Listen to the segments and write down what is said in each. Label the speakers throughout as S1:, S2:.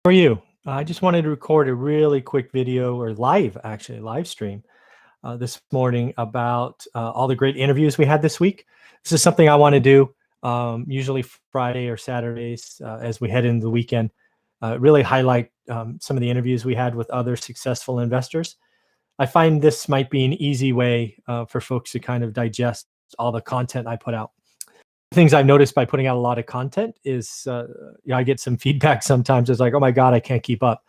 S1: How are you? I just wanted to record a really quick video or live stream this morning about all the great interviews we had this week. This is something I want to do usually Friday or Saturdays as we head into the weekend. Really highlight some of the interviews we had with other successful investors. I find this might be an easy way for folks to kind of digest all the content I put out. Things I've noticed by putting out a lot of content is, I get some feedback sometimes. It's like, oh my God, I can't keep up.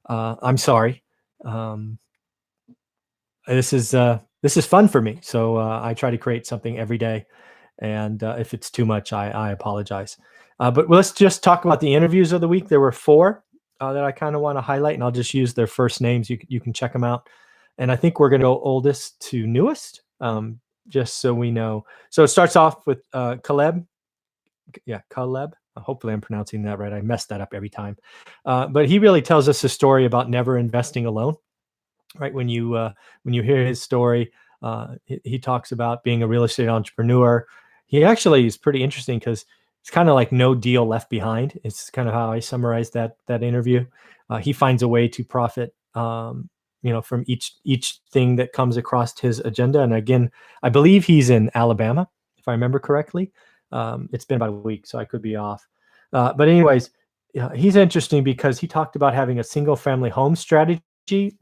S1: I'm sorry. Um, this is fun for me. So I try to create something every day. And if it's too much, I apologize. But let's just talk about the interviews of the week. There were four that I kind of want to highlight, and I'll just use their first names. You can check them out. And I think we're going to go oldest to newest, just so we know. So it starts off with Caleb. Yeah, Caleb. Hopefully I'm pronouncing that right. I mess that up every time. But he really tells us a story about never investing alone. Right, when you hear his story, he talks about being a real estate entrepreneur. He actually is pretty interesting because it's kind of like no deal left behind. It's kind of how I summarize that interview. He finds a way to profit, from each thing that comes across his agenda. And again, I believe he's in Alabama, if I remember correctly. It's been about a week, so I could be off. But anyways, he's interesting because he talked about having a single family home strategy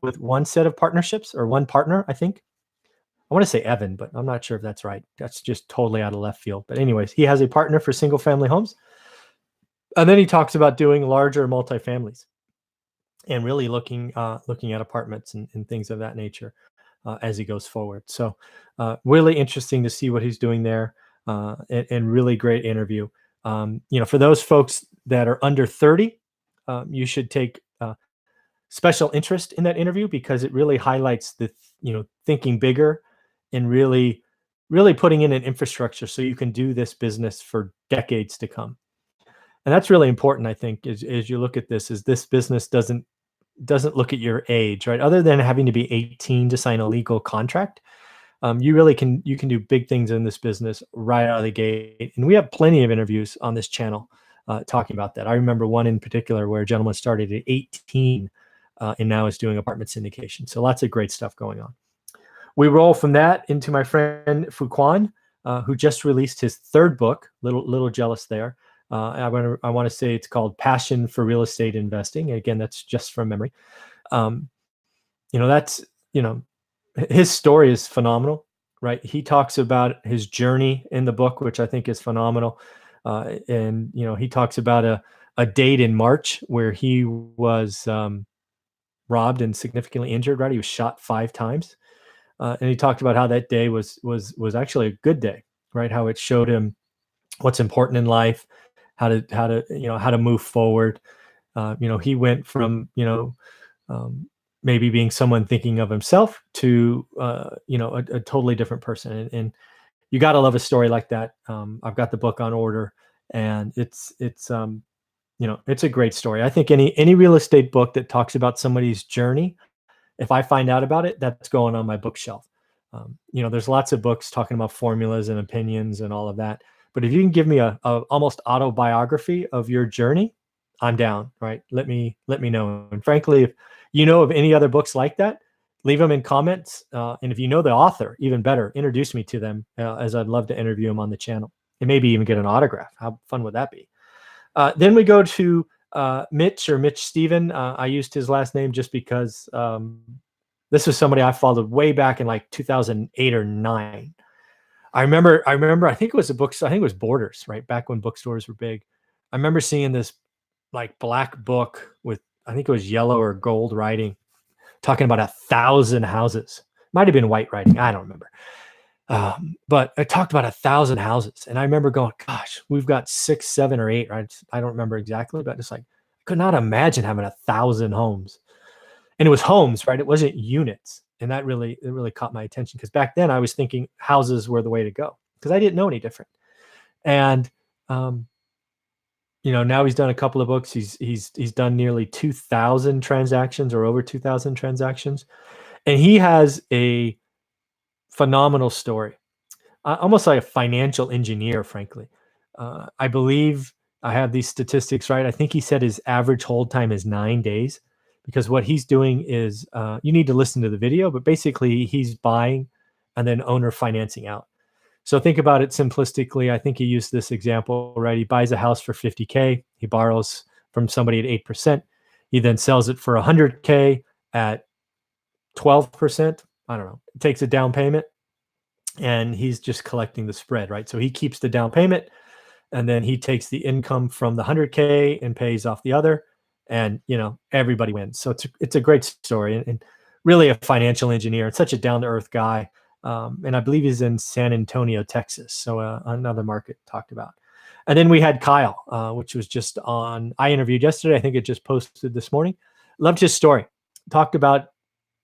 S1: with one set of partnerships or one partner, I think. I want to say Evan, but I'm not sure if that's right. That's just totally out of left field. But anyways, he has a partner for single family homes. And then he talks about doing larger multifamilies and really looking at apartments and things of that nature as he goes forward. So really interesting to see what he's doing there, and really great interview. For those folks that are under 30, you should take special interest in that interview because it really highlights the thinking bigger and really putting in an infrastructure so you can do this business for decades to come. And that's really important, I think, as you look at this. Is this business doesn't look at your age, right? Other than having to be 18 to sign a legal contract, you can do big things in this business right out of the gate. And we have plenty of interviews on this channel talking about that. I remember one in particular where a gentleman started at 18 and now is doing apartment syndication. So lots of great stuff going on. We roll from that into my friend Fuquan, who just released his third book. Little jealous there. I want to say it's called Passion for Real Estate Investing. And again, that's just from memory. His story is phenomenal, right? He talks about his journey in the book, which I think is phenomenal. And he talks about a date in March where he was robbed and significantly injured, right? He was shot 5 times. And he talked about how that day was actually a good day, right? How it showed him what's important in life, how to move forward. He went from, maybe being someone thinking of himself to, a totally different person. And you got to love a story like that. I've got the book on order, and it's a great story. I think any real estate book that talks about somebody's journey, if I find out about it, that's going on my bookshelf. There's lots of books talking about formulas and opinions and all of that. But if you can give me a almost autobiography of your journey, I'm down, right? Let me know. And frankly, if you know of any other books like that, leave them in comments. And if you know the author, even better, introduce me to them, as I'd love to interview them on the channel and maybe even get an autograph. How fun would that be? Then we go to Mitch Steven. I used his last name just because this was somebody I followed way back in like 2008 or 9. I remember, I think it was I think it was Borders, right? Back when bookstores were big. I remember seeing this like black book with, I think it was yellow or gold writing, talking about 1,000 houses. Might have been white writing. I don't remember. But it talked about 1,000 houses. And I remember going, gosh, we've got 6, 7, or 8, right? I don't remember exactly, but it's like, I could not imagine having 1,000 homes. And it was homes, right? It wasn't units. And that really caught my attention because back then I was thinking houses were the way to go because I didn't know any different. And, now he's done a couple of books. He's done nearly 2,000 transactions or over 2,000 transactions. And he has a phenomenal story, almost like a financial engineer, frankly. I believe I have these statistics right. I think he said his average hold time is 9 days, because what he's doing is, you need to listen to the video, but basically he's buying and then owner financing out. So think about it simplistically. I think he used this example, right? He buys a house for 50K. He borrows from somebody at 8%. He then sells it for 100K at 12%. I don't know. Takes a down payment, and he's just collecting the spread, right? So he keeps the down payment, and then he takes the income from the 100K and pays off the other, and everybody wins. So it's a great story, and really a financial engineer and such a down to earth guy. And I believe he's in San Antonio, Texas. So another market talked about. And then we had Kyle, which was just on. I interviewed yesterday. I think it just posted this morning. Loved his story. Talked about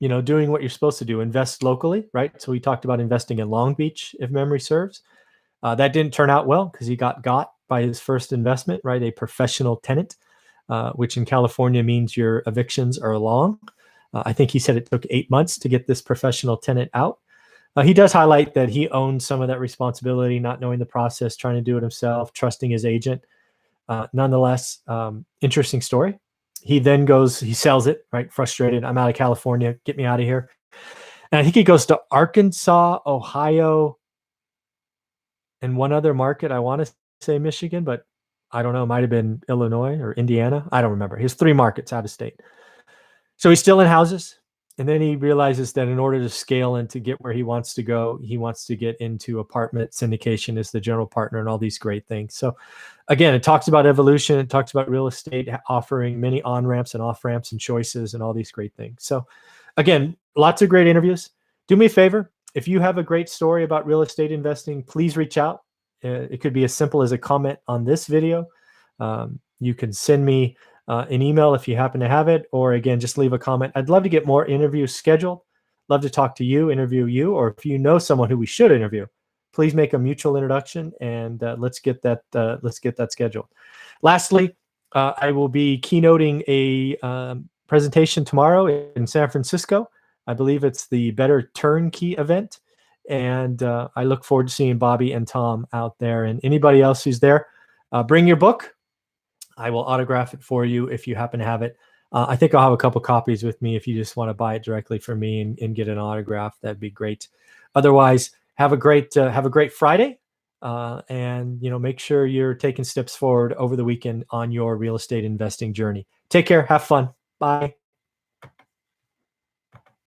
S1: doing what you're supposed to do, invest locally, right? So we talked about investing in Long Beach, if memory serves. That didn't turn out well because he got by his first investment, right? A professional tenant, which in California means your evictions are long. I think he said it took 8 months to get this professional tenant out. He does highlight that he owns some of that responsibility, not knowing the process, trying to do it himself, trusting his agent. Nonetheless, interesting story. He then he sells it, right? Frustrated. I'm out of California. Get me out of here. And I think he goes to Arkansas, Ohio, and one other market. I want to say Michigan, but I don't know. It might have been Illinois or Indiana. I don't remember. He has 3 markets out of state. So he's still in houses. And then he realizes that in order to scale and to get where he wants to go, he wants to get into apartment syndication as the general partner and all these great things. So again, it talks about evolution. It talks about real estate offering many on-ramps and off-ramps and choices and all these great things. So again, lots of great interviews. Do me a favor. If you have a great story about real estate investing, please reach out. It could be as simple as a comment on this video. You can send me an email if you happen to have it, or again, just leave a comment. I'd love to get more interviews scheduled. Love to talk to you, interview you, or if you know someone who we should interview, please make a mutual introduction, and let's get that scheduled. Lastly, I will be keynoting a presentation tomorrow in San Francisco. I believe it's the Better Turnkey event, and I look forward to seeing Bobby and Tom out there, and anybody else who's there. Bring your book. I will autograph it for you if you happen to have it. I think I'll have a couple copies with me if you just want to buy it directly from me and get an autograph. That'd be great. Otherwise, have a great Friday, and make sure you're taking steps forward over the weekend on your real estate investing journey. Take care. Have fun. Bye.